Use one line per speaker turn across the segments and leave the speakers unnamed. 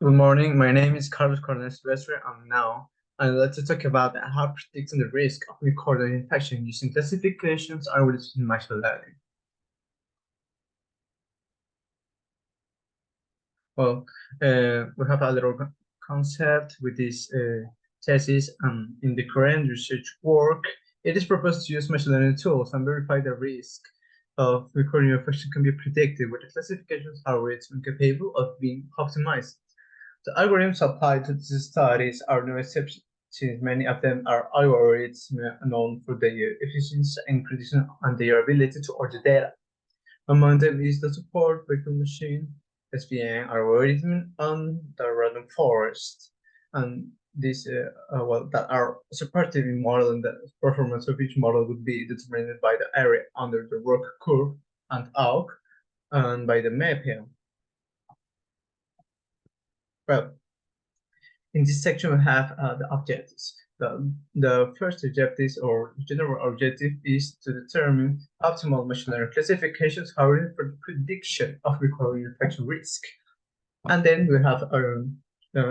Good morning. My name is Carlos Cornelius Silvestre, and now I'd like to talk about how predicting the risk of myocardial infection using classifications algorithms in machine learning. Well, we have a little concept with this thesis, and in the current research work, it is proposed to use machine learning tools and verify the risk of myocardial infection can be predicted with a classifications algorithm capable of being optimized. The algorithms applied to these studies are no exception, since many of them are algorithms known for their efficiency and precision and their ability to order data. Among them is the support vector machine, SVM algorithm, and the random forest. And these, that are supportive in modeling the performance of each model would be determined by the area under the ROC curve and AUC, and by the mapping. Well, in this section, we have the objectives. The first objective or general objective is to determine optimal machine learning classifications for the prediction of recurring infection risk. And then we have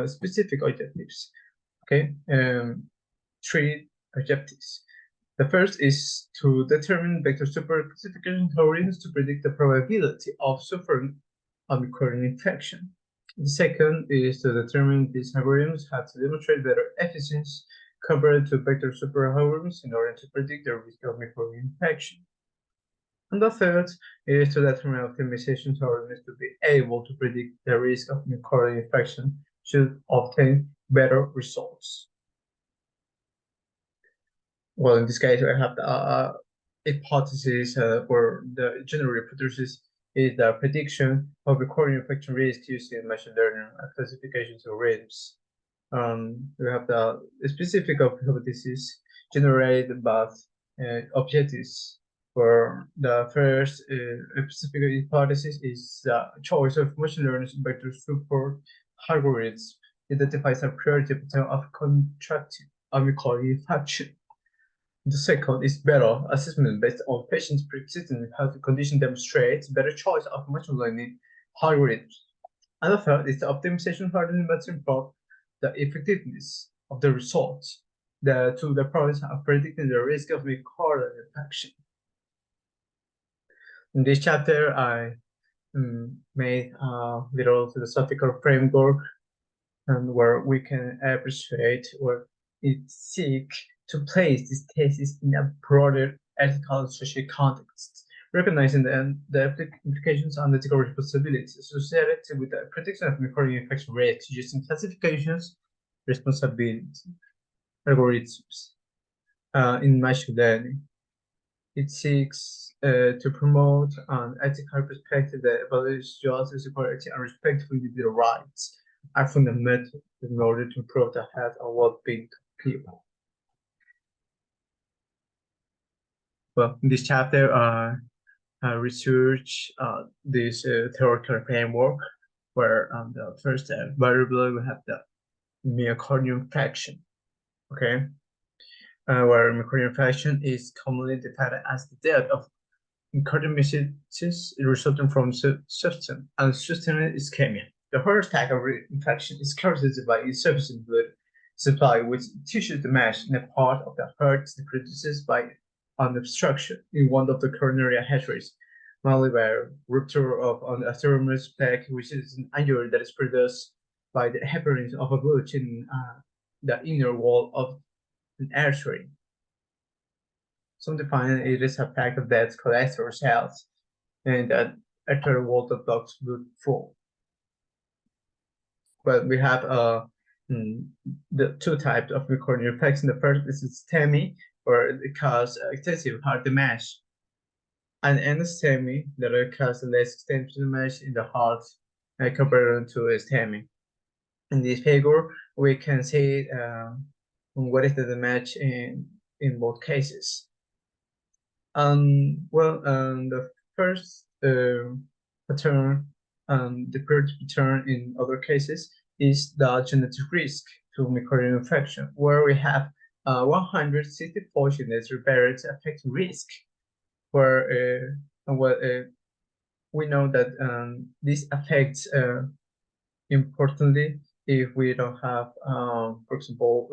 specific objectives. Okay, three objectives. The first is to determine vector super classification algorithms to predict the probability of suffering a recurring infection. The second is to determine these algorithms have to demonstrate better efficiency compared to vector super algorithms in order to predict the risk of recurring infection. And the third is to determine optimization algorithms to be able to predict the risk of recurring infection should obtain better results. Well, in this case, I have the hypothesis for the general hypothesis is the prediction of recurring infection risk using machine learning classifications algorithms. We have the specific hypothesis generated by objectives. For the first specific hypothesis is the choice of machine learning vector support algorithms identifies a priority pattern of contracting a recurring infection. The second is better assessment based on patients' pre-existing health condition demonstrates better choice of machine learning algorithms. And the third is the optimization algorithm that improve the effectiveness of the results to the process of predicting the risk of myocardial infection. In this chapter, I made a little philosophical framework and where we can appreciate or seek to place this thesis in a broader ethical and social context, recognizing the implications and ethical responsibilities associated with the prediction of myocardial infection rates using classifications, responsibility, algorithms in machine learning. It seeks to promote an ethical perspective that values justice, equality, and respect for individual rights are fundamental in order to improve the health and well-being of people. Well, in this chapter, I research this theoretical framework where the first variable we have the myocardial infection. Okay, where myocardial infection is commonly defined as the death of cardiomyocytes resulting from substance and sustained ischemia. The first type of infection is characterized by insufficient blood supply, with tissue damage in a part of the heart produced by an obstruction in one of the coronary arteries, mainly by rupture of an arterial plaque, which is an injury that is produced by the appearance of a bulge in the inner wall of an artery. Some define it as a fact of dead cholesterol cells and that arterial wall that blocks blood flow. But we have the two types of myocardial infection. The first is STEMI, where it causes extensive heart damage, and endostemi that causes less extensive damage in the heart compared to STEMI. In this figure, we can see what is the damage in both cases. The first pattern, the first pattern in other cases is the genetic risk to myocardial infection, where we have 164 genetic variants affecting risk, where we know that this affects importantly, if we don't have, for example,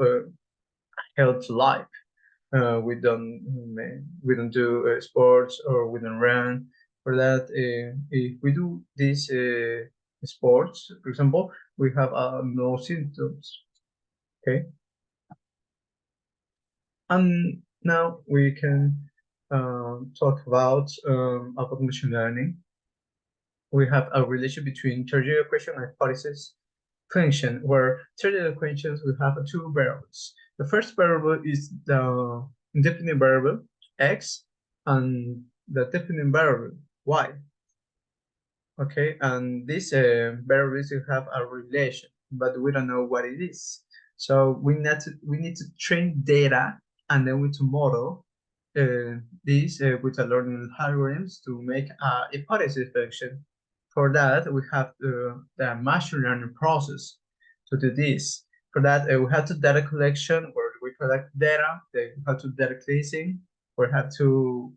health life, we don't do sports or we don't run. For that, if we do these sports, for example, we have no symptoms. Okay, and now we can talk about machine learning. We have a relation between target equation and hypothesis function, where target equations we have two variables. The first variable is the indefinite variable x, and the definite variable y. Okay, and these variables have a relation, but we don't know what it is. So we need to train data, and then we need to model this with a learning algorithms to make a hypothesis function. For that, we have the machine learning process to do this. For that, we have to data collection where we collect data. Then we have to data cleansing. We have to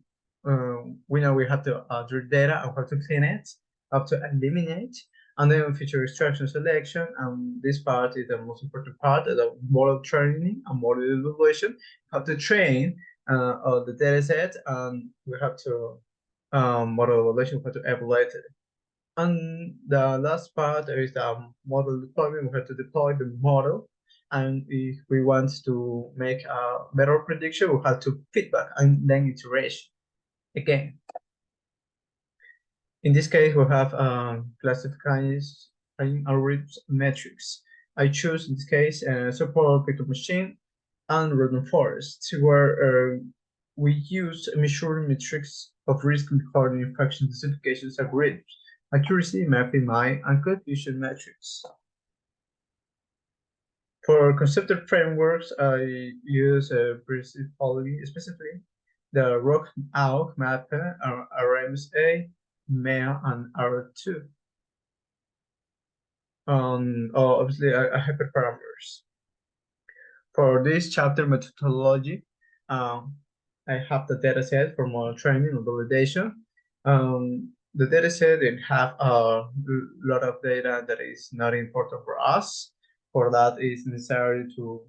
we know we have to do data and how to clean it, how to eliminate, and then feature extraction selection. And this part is the most important part, the model training and model evaluation. How to train the data set, and we have to model evaluation, how to evaluate it. And the last part is the model deployment. We have to deploy the model. And if we want to make a better prediction, we have to feedback and then iteration again. In this case, we have classifying algorithms metrics. I choose in this case support vector machine and random forest, where we use measuring metrics of risk according infection classifications algorithms, accuracy, mapping, and confusion metrics. For conceptual frameworks, I use specifically the ROC-AUG mapper, RMSA, MEA, and R2. Obviously, hyperparameters. For this chapter methodology, I have the data set for model training and validation. The data set it have a lot of data that is not important for us. For that, it's necessary to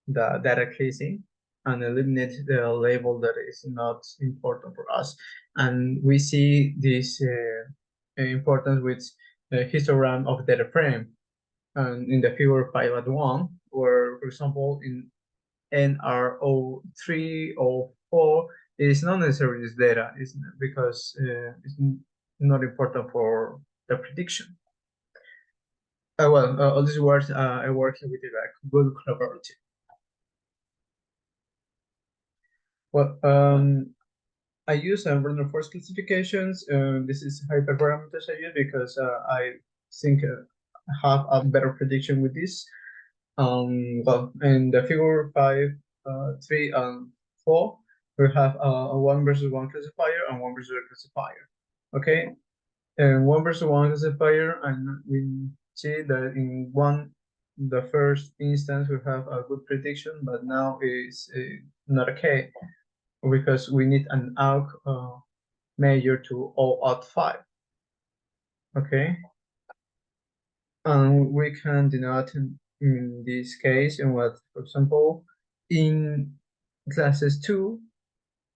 the data cleansing and eliminate the label that is not important for us. And we see this importance with the histogram of data frame. And in the figure 5.1, where, for example, in NR03 or 4, it is not necessary this data because it's not important for the prediction. All these words I work with a good collaborative. Well, I use random forest classifications. This is hyperparameters I use because I think I have a better prediction with this. Well, in the figure 5, 3, and 4, we have a 1 versus 1 classifier and 1 versus 1 classifier. Okay, and 1 versus 1 classifier, and we see that in the first instance we have a good prediction, but now it's not okay because we need an AUG measure to O at 5. Okay, and we can denote in this case in what, for example, in classes 2,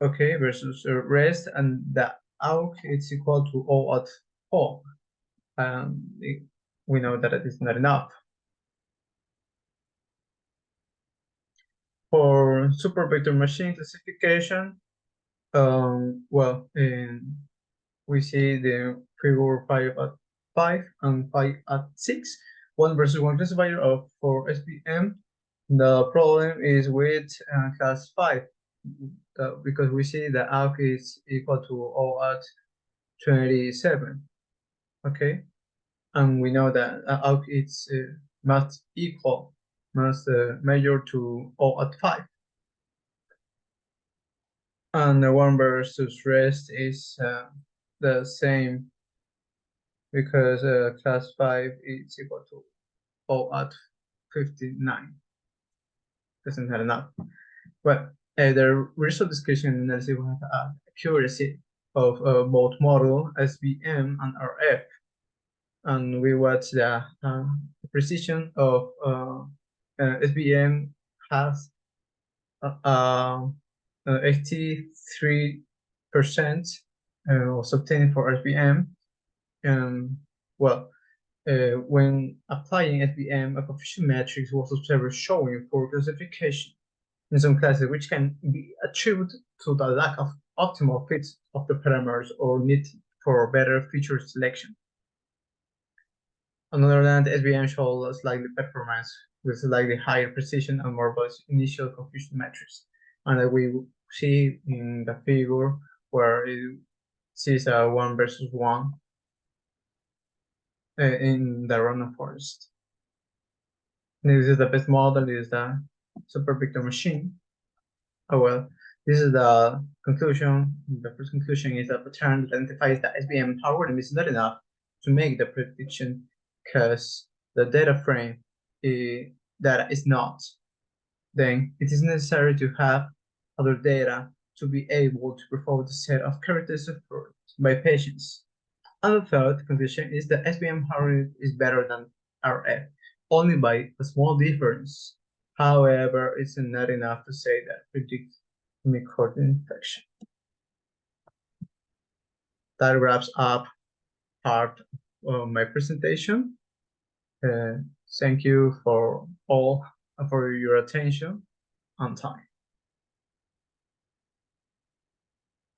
okay, versus rest, and the AUG is equal to O at 4. We know that it is not enough. For super vector machine classification, we see the figure 5 at 5 and 5 at 6, 1 versus 1 classifier for SVM. The problem is with class 5 because we see the AUG is equal to O at 27. Okay, and we know that AUG is must measure to O at 5. And the 1 versus rest is the same because class 5 is equal to O at 59. Doesn't have enough. But the result description analysis will have accuracy of both model, SVM, and RF. and we watch the precision of SBM has 83% was obtained for SBM. Well, when applying SBM, a coefficient matrix was observed showing for classification in some classes, which can be attributed to the lack of optimal fit of the parameters or need for better feature selection. On the other hand, SBM shows a slightly performance with slightly higher precision and more robust initial coefficient matrix. And we see in the figure where it sees a 1 versus 1 in the random forest. This is the best model, this is the supervector machine. Oh well, this is the conclusion. The first conclusion is that the pattern identifies that SBM algorithm is not enough to make the prediction because the data frame data is not. Then it is necessary to have other data to be able to perform the set of characteristics by patients. And the third conclusion is that SBM algorithm is better than RF, only by a small difference. However, it's not enough to say that predict myocardial infection. That wraps up part of my presentation. Thank you for all for your attention on time.